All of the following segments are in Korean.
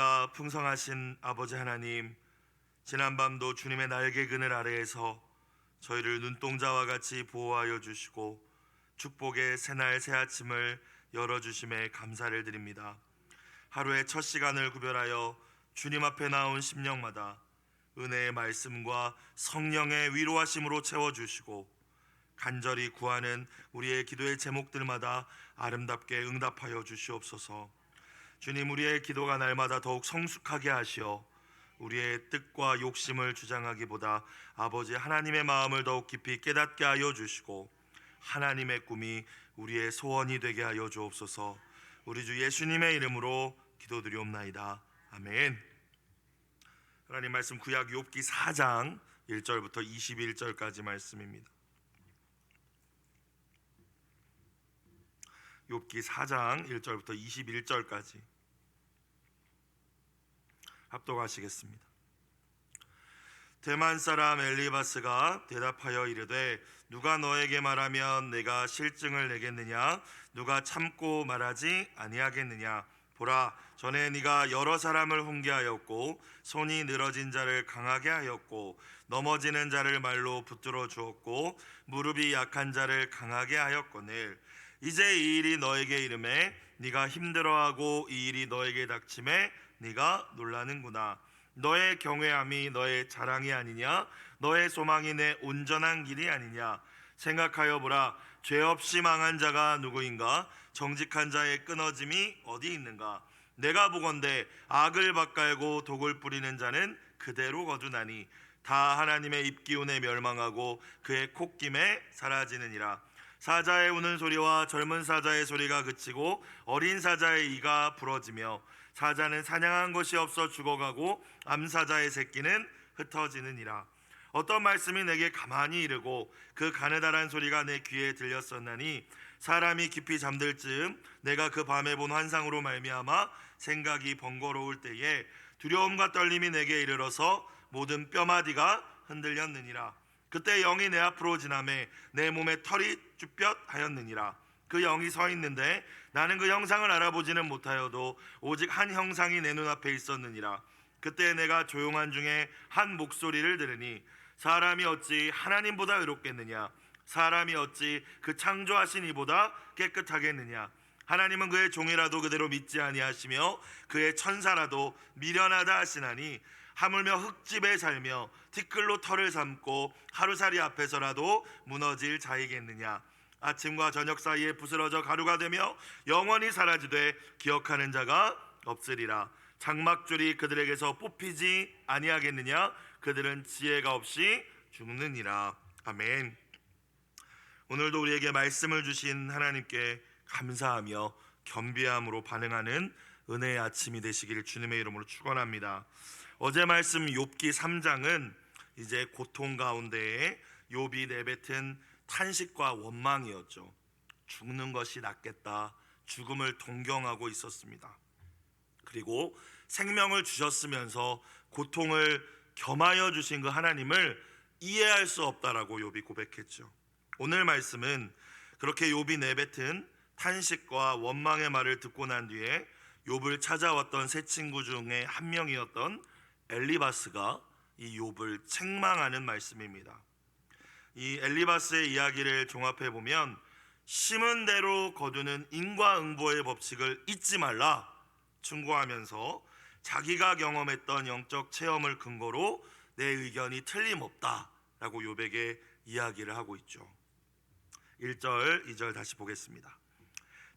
은혜가 풍성하신 아버지 하나님, 지난밤도 주님의 날개 그늘 아래에서 저희를 눈동자와 같이 보호하여 주시고 축복의 새날 새아침을 열어주심에 감사를 드립니다. 하루의 첫 시간을 구별하여 주님 앞에 나온 심령마다 은혜의 말씀과 성령의 위로하심으로 채워주시고 간절히 구하는 우리의 기도의 제목들마다 아름답게 응답하여 주시옵소서. 주님, 우리의 기도가 날마다 더욱 성숙하게 하시어 우리의 뜻과 욕심을 주장하기보다 아버지 하나님의 마음을 더욱 깊이 깨닫게 하여 주시고 하나님의 꿈이 우리의 소원이 되게 하여 주옵소서. 우리 주 예수님의 이름으로 기도드리옵나이다. 아멘. 하나님 말씀 구약 욥기 4장 1절부터 21절까지 말씀입니다. 욥기 4장 1절부터 21절까지 합독하시겠습니다. 대만 사람 엘리바스가 대답하여 이르되 누가 너에게 말하면 내가 실증을 내겠느냐? 누가 참고 말하지 아니하겠느냐? 보라, 전에 네가 여러 사람을 훈계하였고 손이 늘어진 자를 강하게 하였고 넘어지는 자를 말로 붙들어 주었고 무릎이 약한 자를 강하게 하였거늘 이제 이 일이 너에게 이름에 네가 힘들어하고 이 일이 너에게 닥침에 네가 놀라는구나. 너의 경외함이 너의 자랑이 아니냐? 너의 소망이 내 온전한 길이 아니냐? 생각하여 보라. 죄 없이 망한 자가 누구인가? 정직한 자의 끊어짐이 어디 있는가? 내가 보건대 악을 밭갈고 독을 뿌리는 자는 그대로 거두나니 다 하나님의 입기운에 멸망하고 그의 콧김에 사라지느니라. 사자의 우는 소리와 젊은 사자의 소리가 그치고 어린 사자의 이가 부러지며 사자는 사냥한 것이 없어 죽어가고 암사자의 새끼는 흩어지느니라. 어떤 말씀이 내게 가만히 이르고 그 가느다란 소리가 내 귀에 들렸었나니 사람이 깊이 잠들 즈음 내가 그 밤에 본 환상으로 말미암아 생각이 번거로울 때에 두려움과 떨림이 내게 이르러서 모든 뼈마디가 흔들렸느니라. 그때 영이 내 앞으로 지나매 내 몸에 털이 쭈뼛하였느니라. 그 영이 서 있는데 나는 그 형상을 알아보지는 못하여도 오직 한 형상이 내 눈앞에 있었느니라. 그때 내가 조용한 중에 한 목소리를 들으니 사람이 어찌 하나님보다 의롭겠느냐? 사람이 어찌 그 창조하신 이보다 깨끗하겠느냐? 하나님은 그의 종이라도 그대로 믿지 아니하시며 그의 천사라도 미련하다 하시나니 하물며 흙집에 살며 티끌로 털을 삼고 하루살이 앞에서라도 무너질 자이겠느냐? 아침과 저녁 사이에 부스러져 가루가 되며 영원히 사라지되 기억하는 자가 없으리라. 장막줄이 그들에게서 뽑히지 아니하겠느냐? 그들은 지혜가 없이 죽느니라. 아멘. 오늘도 우리에게 말씀을 주신 하나님께 감사하며 겸비함으로 반응하는 은혜의 아침이 되시기를 주님의 이름으로 축원합니다. 어제 말씀 욥기 3장은 이제 고통 가운데에 욥이 내뱉은 탄식과 원망이었죠. 죽는 것이 낫겠다. 죽음을 동경하고 있었습니다. 그리고 생명을 주셨으면서 고통을 겸하여 주신 그 하나님을 이해할 수 없다라고 욥이 고백했죠. 오늘 말씀은 그렇게 욥이 내뱉은 탄식과 원망의 말을 듣고 난 뒤에 욥을 찾아왔던 세 친구 중에 한 명이었던 엘리바스가 이 욥을 책망하는 말씀입니다. 이 엘리바스의 이야기를 종합해 보면 심은 대로 거두는 인과응보의 법칙을 잊지 말라 충고하면서 자기가 경험했던 영적 체험을 근거로 내 의견이 틀림없다라고 욥에게 이야기를 하고 있죠. 1절, 2절 다시 보겠습니다.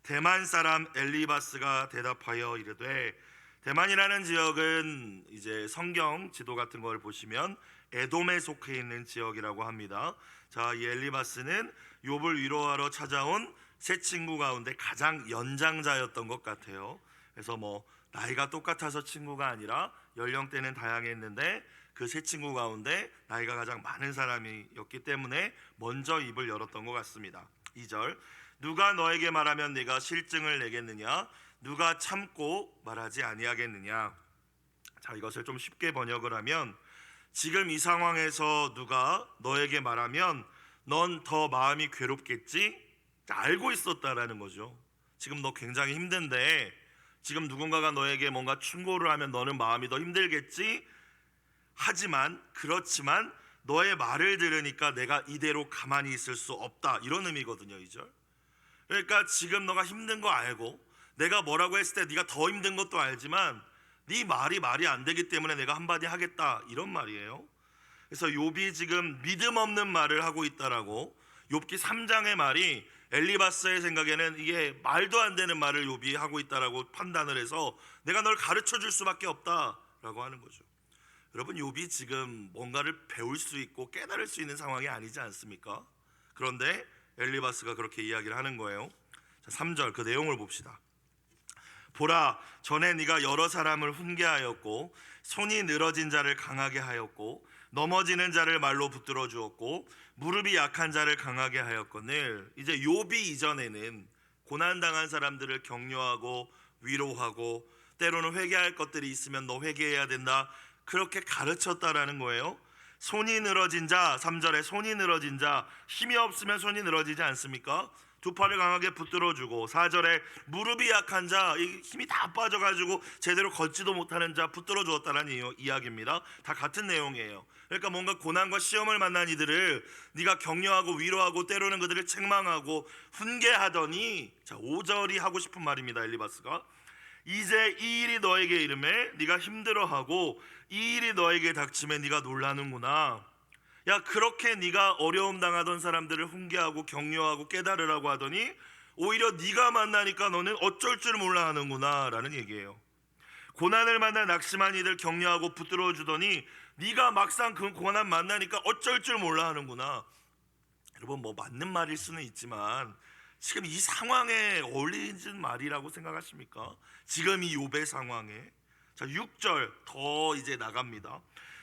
대만 사람 엘리바스가 대답하여 이르되, 대만이라는 지역은 이제 성경 지도 같은 걸 보시면 에돔에 속해 있는 지역이라고 합니다. 자, 이 엘리바스는 욥을 위로하러 찾아온 세 친구 가운데 가장 연장자였던 것 같아요. 그래서 나이가 똑같아서 친구가 아니라 연령대는 다양했는데 그 세 친구 가운데 나이가 가장 많은 사람이었기 때문에 먼저 입을 열었던 것 같습니다. 2절, 누가 너에게 말하면 네가 실증을 내겠느냐? 누가 참고 말하지 아니하겠느냐? 자, 이것을 좀 쉽게 번역을 하면 지금 이 상황에서 누가 너에게 말하면 넌 더 마음이 괴롭겠지? 알고 있었다라는 거죠. 지금 너 굉장히 힘든데 지금 누군가가 너에게 뭔가 충고를 하면 너는 마음이 더 힘들겠지. 그렇지만 너의 말을 들으니까 내가 이대로 가만히 있을 수 없다, 이런 의미거든요, 2절. 그러니까 지금 너가 힘든 거 알고 내가 뭐라고 했을 때 네가 더 힘든 것도 알지만 네 말이 안 되기 때문에 내가 한마디 하겠다, 이런 말이에요. 그래서 욥이 지금 믿음 없는 말을 하고 있다라고, 욥기 3장의 말이 엘리바스의 생각에는 이게 말도 안 되는 말을 욥이 하고 있다라고 판단을 해서 내가 널 가르쳐 줄 수밖에 없다라고 하는 거죠. 여러분, 욥이 지금 뭔가를 배울 수 있고 깨달을 수 있는 상황이 아니지 않습니까? 그런데 엘리바스가 그렇게 이야기를 하는 거예요. 자, 3절 그 내용을 봅시다. 보라, 전에 네가 여러 사람을 훈계하였고 손이 늘어진 자를 강하게 하였고 넘어지는 자를 말로 붙들어 주었고 무릎이 약한 자를 강하게 하였거늘. 이제 욥이 이전에는 고난당한 사람들을 격려하고 위로하고 때로는 회개할 것들이 있으면 너 회개해야 된다, 그렇게 가르쳤다라는 거예요. 손이 늘어진 자, 3절에 손이 늘어진 자, 힘이 없으면 손이 늘어지지 않습니까? 두 팔을 강하게 붙들어주고, 4절에 무릎이 약한 자, 힘이 다 빠져가지고 제대로 걷지도 못하는 자 붙들어 주었다는 이야기입니다. 다 같은 내용이에요. 그러니까 뭔가 고난과 시험을 만난 이들을 네가 격려하고 위로하고 때로는 그들을 책망하고 훈계하더니, 자 5절이 하고 싶은 말입니다. 엘리바스가 이제 이 일이 너에게 이름에 네가 힘들어하고 이 일이 너에게 닥침에 네가 놀라는구나. 야, 그렇게 네가 어려움 당하던 사람들을 훈계하고 격려하고 깨달으라고 하더니 오히려 네가 만나니까 너는 어쩔 줄 몰라 하는구나 라는 얘기예요. 고난을 만나 낙심한 이들 격려하고 붙들어 주더니 네가 막상 그 고난 만나니까 어쩔 줄 몰라 하는구나. 여러분, 뭐 맞는 말일 수는 있지만 지금 이 상황에 어울리는 말이라고 생각하십니까? 지금 이 욥의 상황에. 자 6절 더 이제 나갑니다.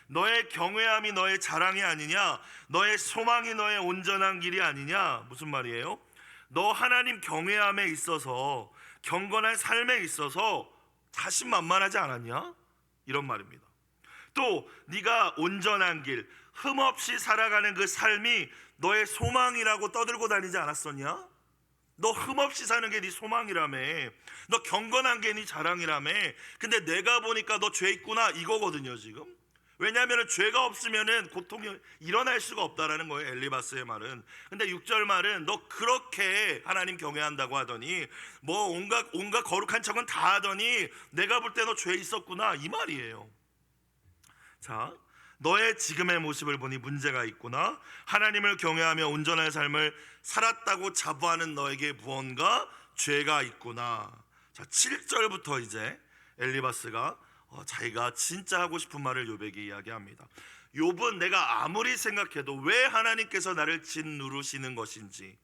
너의 경외함이 너의 자랑이 아니냐, 너의 소망이 너의 온전한 길이 아니냐. 무슨 말이에요? 너 하나님 경외함에 있어서, 경건한 삶에 있어서 자신만만하지 않았냐, 이런 말입니다. 또 네가 온전한 길, 흠없이 살아가는 그 삶이 너의 소망이라고 떠들고 다니지 않았었냐? 너 흠없이 사는 게 네 소망이라며, 너 경건한 게 네 자랑이라며. 근데 내가 보니까 너 죄 있구나, 이거거든요 지금. 왜냐하면 죄가 없으면 고통이 일어날 수가 없다라는 거예요, 엘리바스의 말은. 근데 6절 말은 너 그렇게 하나님 경외한다고 하더니 뭐 온갖 거룩한 척은 다 하더니 내가 볼 때 너 죄 있었구나, 이 말이에요. 자, 너의 지금의 모습을 보니 문제가 있구나. 하나님을 경외하며 온전한 삶을 살았다고 자부하는 너에게 무언가 죄가 있구나. 자 7절부터 이제 엘리바스가 자기가 진짜 하고 싶은 말을 욥에게 이야기합니다. 욥은 내가 아무리 생각해도 왜 하나님께서 나를 짓누르시는 것인지,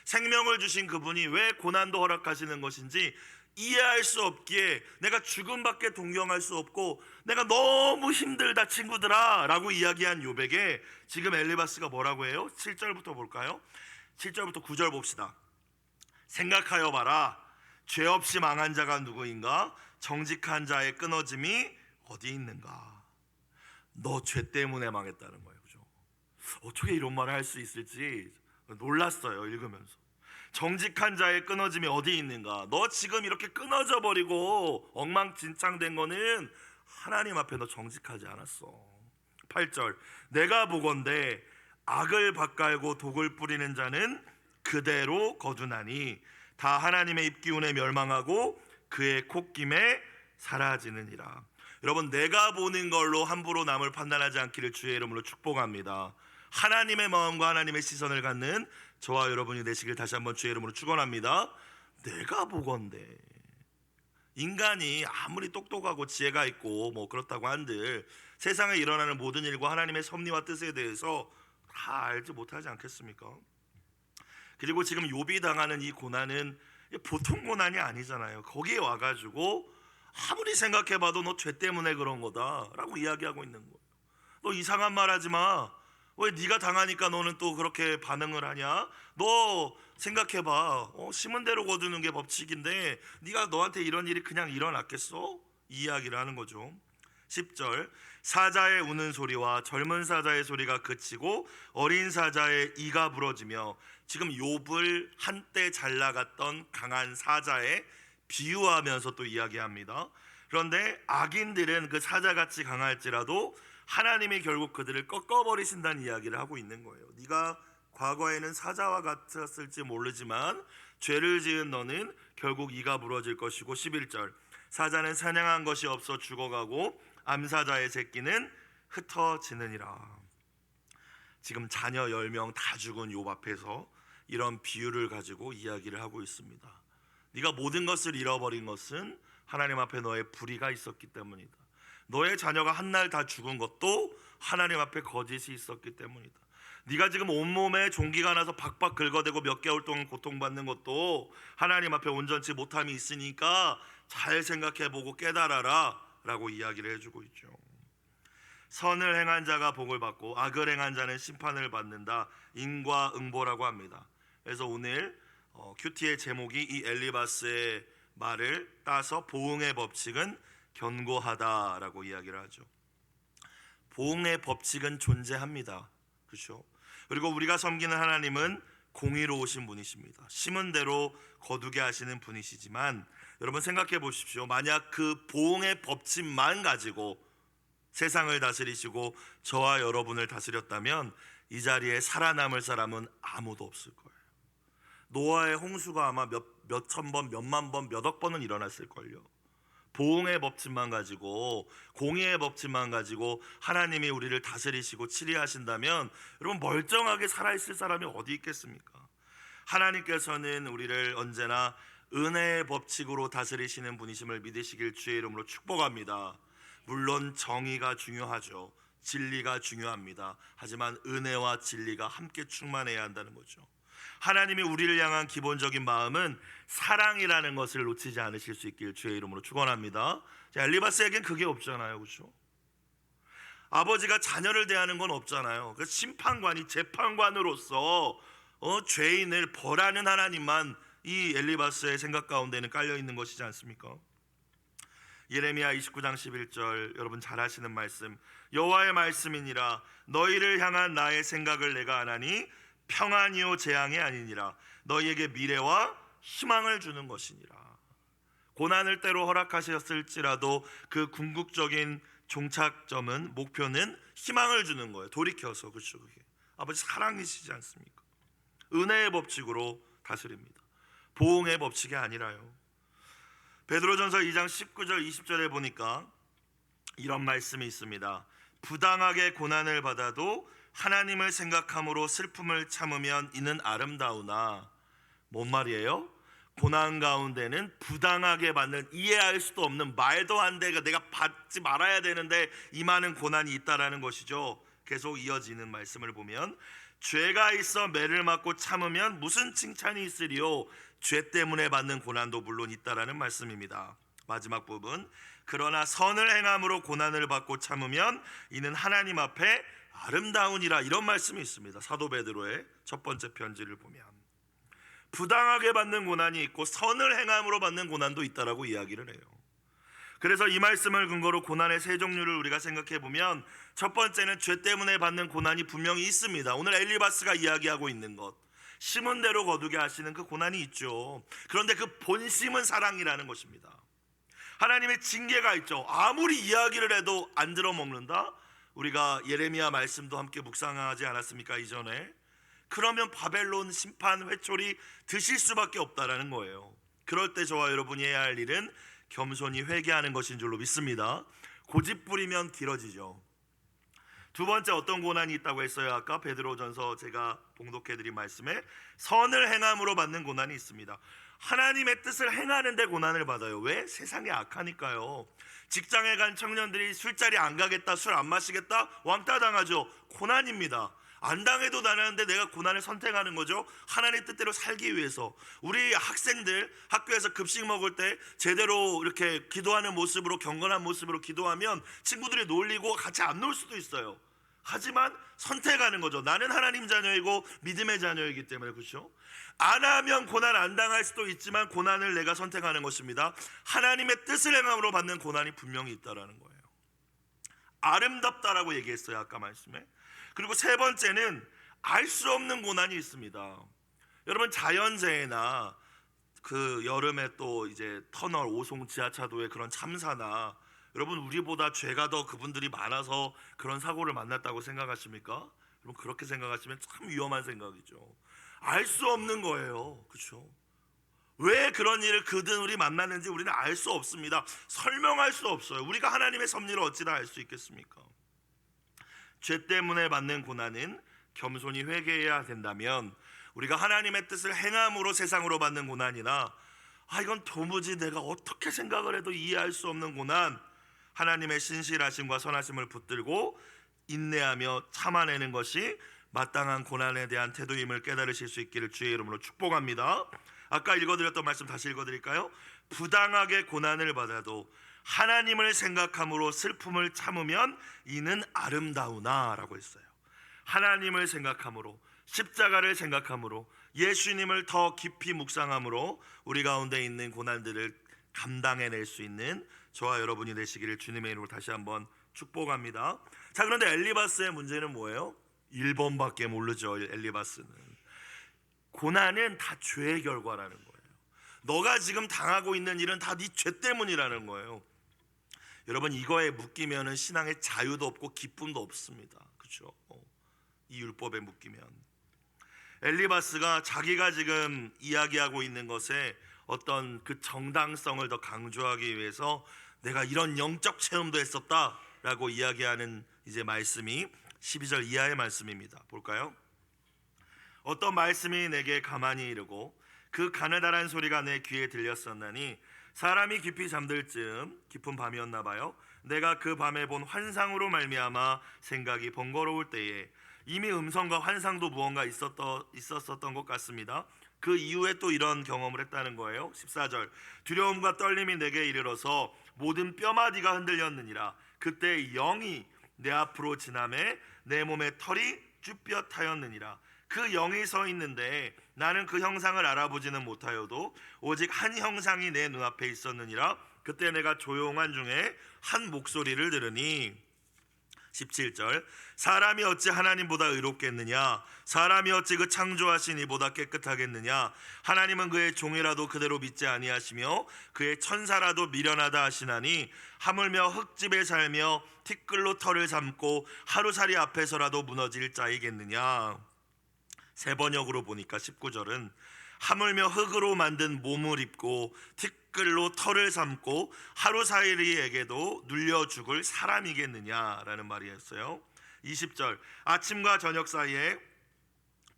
생명을 주신 그분이 왜 고난도 허락하시는 것인지 이해할 수 없기에 내가 죽음밖에 동경할 수 없고 내가 너무 힘들다 친구들아 라고 이야기한 욥에게 지금 엘리바스가 뭐라고 해요? 7절부터 볼까요? 7절부터 9절 봅시다. 생각하여 봐라, 죄 없이 망한 자가 누구인가? 정직한 자의 끊어짐이 어디 있는가? 너 죄 때문에 망했다는 거예요. 그죠? 어떻게 이런 말을 할 수 있을지 놀랐어요, 읽으면서. 정직한 자의 끊어짐이 어디 있는가? 너 지금 이렇게 끊어져 버리고 엉망진창된 거는 하나님 앞에 너 정직하지 않았어. 8절 내가 보건대 악을 밭갈고 독을 뿌리는 자는 그대로 거두나니 다 하나님의 입기운에 멸망하고 그의 콧김에 사라지느니라. 여러분, 내가 보는 걸로 함부로 남을 판단하지 않기를 주의 이름으로 축복합니다. 하나님의 마음과 하나님의 시선을 갖는 저와 여러분이 되시길 다시 한번 주의 이름으로 축원합니다. 내가 보건대, 인간이 아무리 똑똑하고 지혜가 있고 뭐 그렇다고 한들 세상에 일어나는 모든 일과 하나님의 섭리와 뜻에 대해서 다 알지 못하지 않겠습니까? 그리고 지금 욥이 당하는 이 고난은 보통 고난이 아니잖아요. 거기에 와가지고 아무리 생각해봐도 너 죄 때문에 그런 거다라고 이야기하고 있는 거예요. 너 이상한 말 하지 마. 왜 네가 당하니까 너는 또 그렇게 반응을 하냐? 너 생각해봐. 심은 대로 거두는 게 법칙인데 네가 너한테 이런 일이 그냥 일어났겠어? 이 이야기를 하는 거죠. 10절 사자의 우는 소리와 젊은 사자의 소리가 그치고 어린 사자의 이가 부러지며, 지금 욥을 한때 잘 나갔던 강한 사자의 비유하면서 또 이야기합니다. 그런데 악인들은 그 사자같이 강할지라도 하나님이 결국 그들을 꺾어버리신다는 이야기를 하고 있는 거예요. 네가 과거에는 사자와 같았을지 모르지만 죄를 지은 너는 결국 이가 부러질 것이고, 11절 사자는 사냥한 것이 없어 죽어가고 암사자의 새끼는 흩어지느니라. 지금 자녀 10명 다 죽은 욥 앞에서 이런 비유를 가지고 이야기를 하고 있습니다. 네가 모든 것을 잃어버린 것은 하나님 앞에 너의 불의가 있었기 때문이다. 너의 자녀가 한날 다 죽은 것도 하나님 앞에 거짓이 있었기 때문이다. 네가 지금 온몸에 종기가 나서 박박 긁어대고 몇 개월 동안 고통받는 것도 하나님 앞에 온전치 못함이 있으니까 잘 생각해보고 깨달아라 라고 이야기를 해주고 있죠. 선을 행한 자가 복을 받고 악을 행한 자는 심판을 받는다. 인과응보라고 합니다. 그래서 오늘 큐티의 제목이 이 엘리바스의 말을 따서 보응의 법칙은 견고하다라고 이야기를 하죠. 보응의 법칙은 존재합니다. 그렇죠? 그리고 우리가 섬기는 하나님은 공의로우신 분이십니다. 심은 대로 거두게 하시는 분이시지만, 여러분 생각해 보십시오. 만약 그 보응의 법칙만 가지고 세상을 다스리시고 저와 여러분을 다스렸다면 이 자리에 살아남을 사람은 아무도 없을 거예요. 노아의 홍수가 아마 몇천 번, 몇만 번, 몇억 번은 일어났을걸요. 보응의 법칙만 가지고, 공의의 법칙만 가지고 하나님이 우리를 다스리시고 치리하신다면 여러분 멀쩡하게 살아있을 사람이 어디 있겠습니까? 하나님께서는 우리를 언제나 은혜의 법칙으로 다스리시는 분이심을 믿으시길 주의 이름으로 축복합니다. 물론 정의가 중요하죠. 진리가 중요합니다. 하지만 은혜와 진리가 함께 충만해야 한다는 거죠. 하나님이 우리를 향한 기본적인 마음은 사랑이라는 것을 놓치지 않으실 수 있길 주의 이름으로 축원합니다. 엘리바스에겐 그게 없잖아요, 그렇죠? 아버지가 자녀를 대하는 건 없잖아요. 그 심판관이 재판관으로서 죄인을 벌하는 하나님만 이 엘리바스의 생각 가운데는 깔려 있는 것이지 않습니까? 예레미야 29장 11절 여러분 잘 아시는 말씀, 여호와의 말씀이니라 너희를 향한 나의 생각을 내가 아나니 평안이요 재앙이 아니니라 너희에게 미래와 희망을 주는 것이니라. 고난을 때로 허락하셨을지라도 그 궁극적인 종착점은, 목표는 희망을 주는 거예요. 돌이켜서. 그렇죠? 그게 아버지 사랑이시지 않습니까? 은혜의 법칙으로 다스립니다. 보응의 법칙이 아니라요. 베드로전서 2장 19절 20절에 보니까 이런 말씀이 있습니다. 부당하게 고난을 받아도 하나님을 생각함으로 슬픔을 참으면 이는 아름다우나. 뭔 말이에요? 고난 가운데는 부당하게 받는, 이해할 수도 없는, 말도 안 돼, 내가 받지 말아야 되는데 임하는 고난이 있다라는 것이죠. 계속 이어지는 말씀을 보면 죄가 있어 매를 맞고 참으면 무슨 칭찬이 있으리요. 죄 때문에 받는 고난도 물론 있다라는 말씀입니다. 마지막 부분, 그러나 선을 행함으로 고난을 받고 참으면 이는 하나님 앞에 아름다우니라. 이런 말씀이 있습니다. 사도 베드로의 첫 번째 편지를 보면 부당하게 받는 고난이 있고 선을 행함으로 받는 고난도 있다라고 이야기를 해요. 그래서 이 말씀을 근거로 고난의 세 종류를 우리가 생각해 보면, 첫 번째는 죄 때문에 받는 고난이 분명히 있습니다. 오늘 엘리바스가 이야기하고 있는 것, 심은 대로 거두게 하시는 그 고난이 있죠. 그런데 그 본심은 사랑이라는 것입니다. 하나님의 징계가 있죠. 아무리 이야기를 해도 안 들어먹는다. 우리가 예레미야 말씀도 함께 묵상하지 않았습니까, 이전에? 그러면 바벨론 심판 회초리 드실 수밖에 없다라는 거예요. 그럴 때 저와 여러분이 해야 할 일은 겸손히 회개하는 것인 줄로 믿습니다. 고집부리면 길어지죠. 두 번째, 어떤 고난이 있다고 했어요? 아까 베드로전서 제가 봉독해드린 말씀에 선을 행함으로 받는 고난이 있습니다. 하나님의 뜻을 행하는데 고난을 받아요. 왜? 세상이 악하니까요. 직장에 간 청년들이 술자리 안 가겠다, 술 안 마시겠다, 왕따 당하죠. 고난입니다. 안 당해도 나는데 내가 고난을 선택하는 거죠. 하나님의 뜻대로 살기 위해서. 우리 학생들 학교에서 급식 먹을 때 제대로 이렇게 기도하는 모습으로, 경건한 모습으로 기도하면 친구들이 놀리고 같이 안 놀 수도 있어요. 하지만 선택하는 거죠. 나는 하나님 자녀이고 믿음의 자녀이기 때문에. 그렇죠? 안 하면 고난 안 당할 수도 있지만 고난을 내가 선택하는 것입니다. 하나님의 뜻을 행함으로 받는 고난이 분명히 있다라는 거예요. 아름답다라고 얘기했어요, 아까 말씀에. 그리고 세 번째는 알 수 없는 고난이 있습니다. 여러분, 자연재해나 그 여름에 또 이제 터널 오송 지하차도의 그런 참사나, 여러분 우리보다 죄가 더 그분들이 많아서 그런 사고를 만났다고 생각하십니까? 여러분 그렇게 생각하시면 참 위험한 생각이죠. 알 수 없는 거예요. 그렇죠? 왜 그런 일을 그들이 만났는지 우리는 알 수 없습니다. 설명할 수 없어요. 우리가 하나님의 섭리를 어찌 다 알 수 있겠습니까? 죄 때문에 받는 고난은 겸손히 회개해야 된다면, 우리가 하나님의 뜻을 행함으로 세상으로 받는 고난이나 이건 도무지 내가 어떻게 생각을 해도 이해할 수 없는 고난, 하나님의 신실하심과 선하심을 붙들고 인내하며 참아내는 것이 마땅한 고난에 대한 태도임을 깨달으실 수 있기를 주의 이름으로 축복합니다. 아까 읽어드렸던 말씀 다시 읽어드릴까요? 부당하게 고난을 받아도 하나님을 생각함으로 슬픔을 참으면 이는 아름다우나 라고 했어요. 하나님을 생각함으로, 십자가를 생각함으로, 예수님을 더 깊이 묵상함으로 우리 가운데 있는 고난들을 감당해낼 수 있는 저와 여러분이 되시기를 주님의 이름으로 다시 한번 축복합니다. 자, 그런데 엘리바스의 문제는 뭐예요? 1번밖에 모르죠. 엘리바스는 고난은 다 죄의 결과라는 거예요. 너가 지금 당하고 있는 일은 다 네 죄 때문이라는 거예요. 여러분 이거에 묶이면은 신앙의 자유도 없고 기쁨도 없습니다. 그렇죠? 이 율법에 묶이면 엘리바스가 자기가 지금 이야기하고 있는 것에 어떤 그 정당성을 더 강조하기 위해서 내가 이런 영적 체험도 했었다라고 이야기하는 이제 말씀이 12절 이하의 말씀입니다. 볼까요? 어떤 말씀이 내게 가만히 이르고 그 가느다란 소리가 내 귀에 들렸었나니 사람이 깊이 잠들 즈음 깊은 밤이었나 봐요. 내가 그 밤에 본 환상으로 말미암아 생각이 번거로울 때에 이미 음성과 환상도 무언가 있었었던 것 같습니다. 그 이후에 또 이런 경험을 했다는 거예요. 14절 두려움과 떨림이 내게 이르러서 모든 뼈마디가 흔들렸느니라. 그때 영이 내 앞으로 지나매 내 몸에 털이 쭈뼛하였느니라. 그 영이 서 있는데 나는 그 형상을 알아보지는 못하여도 오직 한 형상이 내 눈앞에 있었느니라. 그때 내가 조용한 중에 한 목소리를 들으니 17절 사람이 어찌 하나님보다 의롭겠느냐? 사람이 어찌 그 창조하신 이보다 깨끗하겠느냐? 하나님은 그의 종이라도 그대로 믿지 아니하시며 그의 천사라도 미련하다 하시나니 하물며 흙집에 살며 티끌로 털을 삼고 하루살이 앞에서라도 무너질 자이겠느냐? 새 번역으로 보니까 19절은 하물며 흙으로 만든 몸을 입고 티끌로 털을 삼고 하루살이에게도 눌려 죽을 사람이겠느냐라는 말이었어요. 20절 아침과 저녁 사이에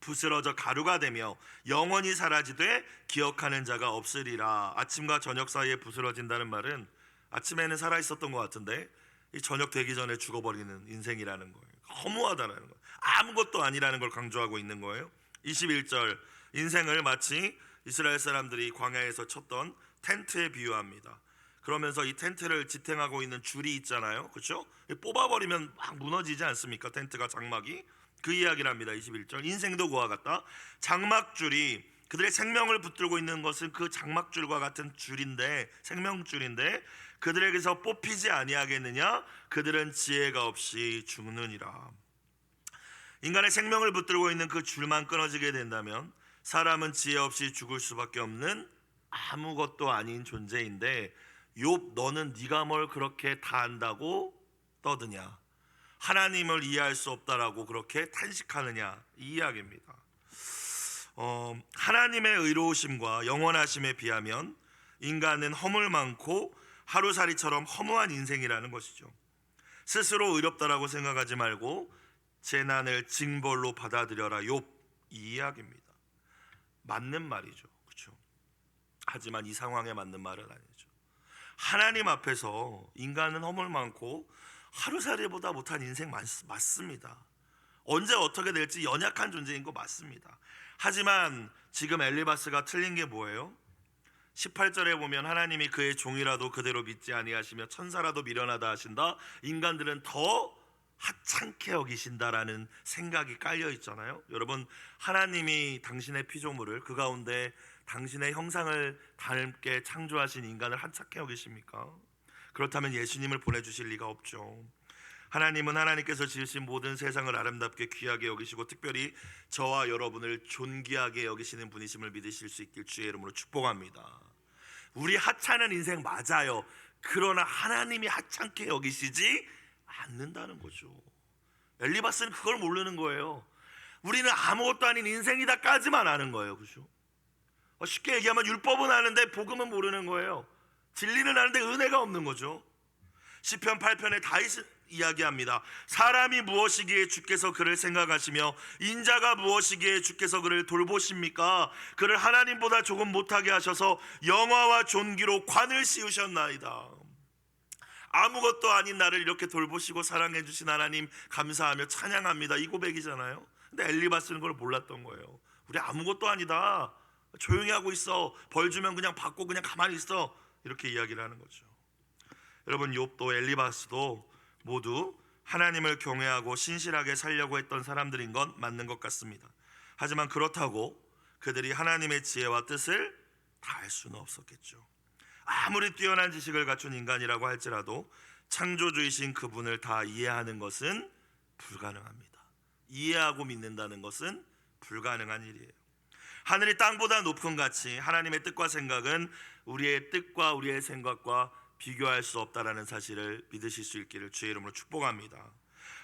부스러져 가루가 되며 영원히 사라지되 기억하는 자가 없으리라. 아침과 저녁 사이에 부스러진다는 말은 아침에는 살아있었던 것 같은데 이 저녁 되기 전에 죽어버리는 인생이라는 거예요. 허무하다는 거예요. 아무것도 아니라는 걸 강조하고 있는 거예요. 21절 인생을 마치 이스라엘 사람들이 광야에서 쳤던 텐트에 비유합니다. 그러면서 이 텐트를 지탱하고 있는 줄이 있잖아요. 그렇죠? 뽑아버리면 막 무너지지 않습니까? 텐트가 장막이. 그 이야기를 합니다. 21절 인생도 그와 같다. 장막줄이 그들의 생명을 붙들고 있는 것은 그 장막줄과 같은 줄인데, 생명줄인데 그들에게서 뽑히지 아니하겠느냐? 그들은 지혜가 없이 죽느니라. 인간의 생명을 붙들고 있는 그 줄만 끊어지게 된다면 사람은 지혜 없이 죽을 수밖에 없는 아무것도 아닌 존재인데, 욥 너는 네가 뭘 그렇게 다 안다고 떠드냐? 하나님을 이해할 수 없다라고 그렇게 탄식하느냐? 이 이야기입니다. 하나님의 의로우심과 영원하심에 비하면 인간은 허물 많고 하루살이처럼 허무한 인생이라는 것이죠. 스스로 의롭다라고 생각하지 말고 재난을 징벌로 받아들여라. 욥 이 이야기입니다. 맞는 말이죠. 그렇죠? 하지만 이 상황에 맞는 말은 아니죠. 하나님 앞에서 인간은 허물 많고 하루살이보다 못한 인생 맞습니다. 언제 어떻게 될지 연약한 존재인 거 맞습니다. 하지만 지금 엘리바스가 틀린 게 뭐예요? 18절에 보면 하나님이 그의 종이라도 그대로 믿지 아니하시며 천사라도 미련하다 하신다. 인간들은 더 하찮게 여기신다라는 생각이 깔려 있잖아요. 여러분 하나님이 당신의 피조물을 그 가운데 당신의 형상을 닮게 창조하신 인간을 하찮게 여기십니까? 그렇다면 예수님을 보내주실 리가 없죠. 하나님은 하나님께서 지으신 모든 세상을 아름답게 귀하게 여기시고 특별히 저와 여러분을 존귀하게 여기시는 분이심을 믿으실 수 있길 주의 이름으로 축복합니다. 우리 하찮은 인생 맞아요. 그러나 하나님이 하찮게 여기시지 않는다는 거죠. 엘리바스는 그걸 모르는 거예요. 우리는 아무것도 아닌 인생이다까지만 아는 거예요. 그죠? 쉽게 얘기하면 율법은 아는데 복음은 모르는 거예요. 진리는 아는데 은혜가 없는 거죠. 시편 8편에 다윗은 이야기합니다. 사람이 무엇이기에 주께서 그를 생각하시며 인자가 무엇이기에 주께서 그를 돌보십니까? 그를 하나님보다 조금 못하게 하셔서 영화와 존귀로 관을 씌우셨나이다. 아무것도 아닌 나를 이렇게 돌보시고 사랑해 주신 하나님 감사하며 찬양합니다. 이 고백이잖아요. 근데 엘리바스는 그걸 몰랐던 거예요. 우리 아무것도 아니다. 조용히 하고 있어. 벌 주면 그냥 받고 그냥 가만히 있어. 이렇게 이야기를 하는 거죠. 여러분, 욥도 엘리바스도 모두 하나님을 경외하고 신실하게 살려고 했던 사람들인 건 맞는 것 같습니다. 하지만 그렇다고 그들이 하나님의 지혜와 뜻을 다 알 수는 없었겠죠. 아무리 뛰어난 지식을 갖춘 인간이라고 할지라도 창조주이신 그분을 다 이해하는 것은 불가능합니다. 이해하고 믿는다는 것은 불가능한 일이에요. 하늘이 땅보다 높은 가치, 하나님의 뜻과 생각은 우리의 뜻과 우리의 생각과 비교할 수 없다라는 사실을 믿으실 수 있기를 주의 이름으로 축복합니다.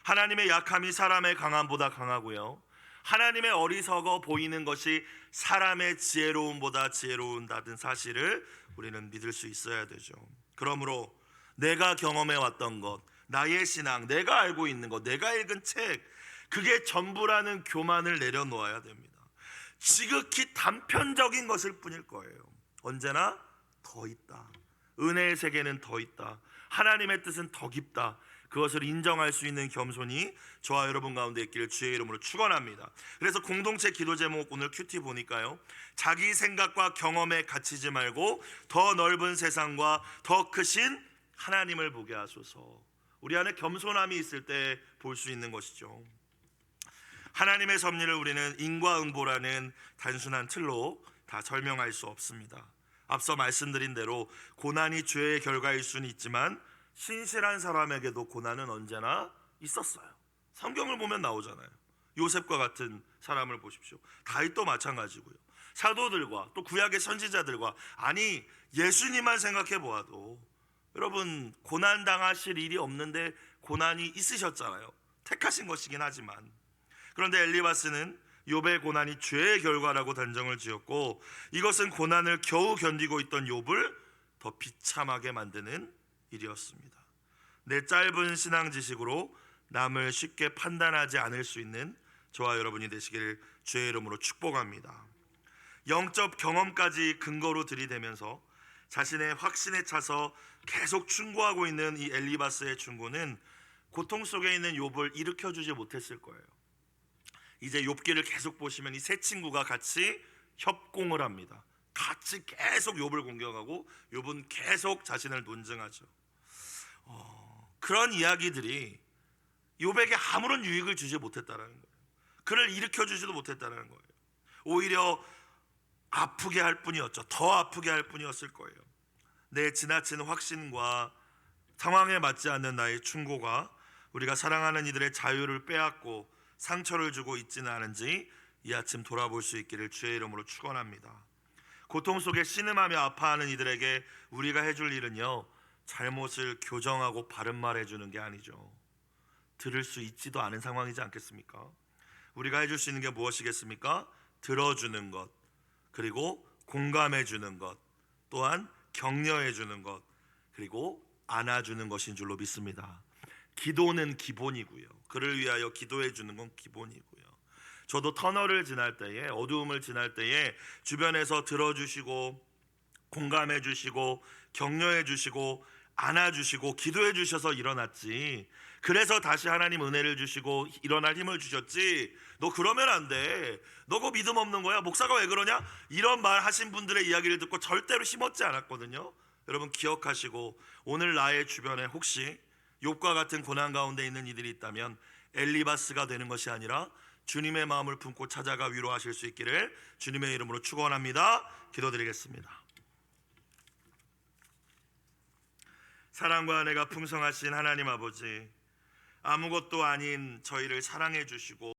하나님의 약함이 사람의 강함보다 강하고요, 하나님의 어리석어 보이는 것이 사람의 지혜로움보다 지혜로운다는 사실을 우리는 믿을 수 있어야 되죠. 그러므로 내가 경험해 왔던 것, 나의 신앙, 내가 알고 있는 것, 내가 읽은 책, 그게 전부라는 교만을 내려놓아야 됩니다. 지극히 단편적인 것일 뿐일 거예요. 언제나 더 있다. 은혜의 세계는 더 있다. 하나님의 뜻은 더 깊다. 그것을 인정할 수 있는 겸손이 저와 여러분 가운데 있기를 주의 이름으로 축원합니다. 그래서 공동체 기도 제목 오늘 큐티 보니까요, 자기 생각과 경험에 갇히지 말고 더 넓은 세상과 더 크신 하나님을 보게 하소서. 우리 안에 겸손함이 있을 때 볼 수 있는 것이죠. 하나님의 섭리를 우리는 인과응보라는 단순한 틀로 다 설명할 수 없습니다. 앞서 말씀드린 대로 고난이 죄의 결과일 수는 있지만 신실한 사람에게도 고난은 언제나 있었어요. 성경을 보면 나오잖아요. 요셉과 같은 사람을 보십시오. 다윗도 마찬가지고요. 사도들과 또 구약의 선지자들과, 아니 예수님만 생각해 보아도 여러분 고난 당하실 일이 없는데 고난이 있으셨잖아요. 택하신 것이긴 하지만. 그런데 엘리바스는 욥의 고난이 죄의 결과라고 단정을 지었고, 이것은 고난을 겨우 견디고 있던 욥을 더 비참하게 만드는 일이었습니다. 내 짧은 신앙 지식으로 남을 쉽게 판단하지 않을 수 있는 저와 여러분이 되시기를 주의 이름으로 축복합니다. 영적 경험까지 근거로 들이대면서 자신의 확신에 차서 계속 충고하고 있는 이 엘리바스의 충고는 고통 속에 있는 욥을 일으켜주지 못했을 거예요. 이제 욥기를 계속 보시면 이 세 친구가 같이 협공을 합니다. 같이 계속 욥을 공격하고 욥은 계속 자신을 논증하죠. 그런 이야기들이 욥에게 아무런 유익을 주지 못했다는 거예요. 그를 일으켜주지도 못했다는 거예요. 오히려 아프게 할 뿐이었죠. 더 아프게 할 뿐이었을 거예요. 내 지나친 확신과 상황에 맞지 않는 나의 충고가 우리가 사랑하는 이들의 자유를 빼앗고 상처를 주고 있지는 않은지 이 아침 돌아볼 수 있기를 주의 이름으로 축원합니다. 고통 속에 신음하며 아파하는 이들에게 우리가 해줄 일은요, 잘못을 교정하고 바른 말 해주는 게 아니죠. 들을 수 있지도 않은 상황이지 않겠습니까? 우리가 해줄 수 있는 게 무엇이겠습니까? 들어주는 것, 그리고 공감해 주는 것, 또한 격려해 주는 것, 그리고 안아주는 것인 줄로 믿습니다. 기도는 기본이고요. 그를 위하여 기도해 주는 건 기본이고요. 저도 터널을 지날 때에, 어두움을 지날 때에 주변에서 들어주시고 공감해 주시고 격려해 주시고 안아주시고 기도해 주셔서 일어났지, 그래서 다시 하나님 은혜를 주시고 일어날 힘을 주셨지, 너 그러면 안 돼, 너 그거 믿음 없는 거야, 목사가 왜 그러냐, 이런 말 하신 분들의 이야기를 듣고 절대로 힘없지 않았거든요. 여러분 기억하시고, 오늘 나의 주변에 혹시 욥과 같은 고난 가운데 있는 이들이 있다면 엘리바스가 되는 것이 아니라 주님의 마음을 품고 찾아가 위로하실 수 있기를 주님의 이름으로 축원합니다. 기도드리겠습니다. 사랑과 은혜가 풍성하신 하나님 아버지, 아무것도 아닌 저희를 사랑해 주시고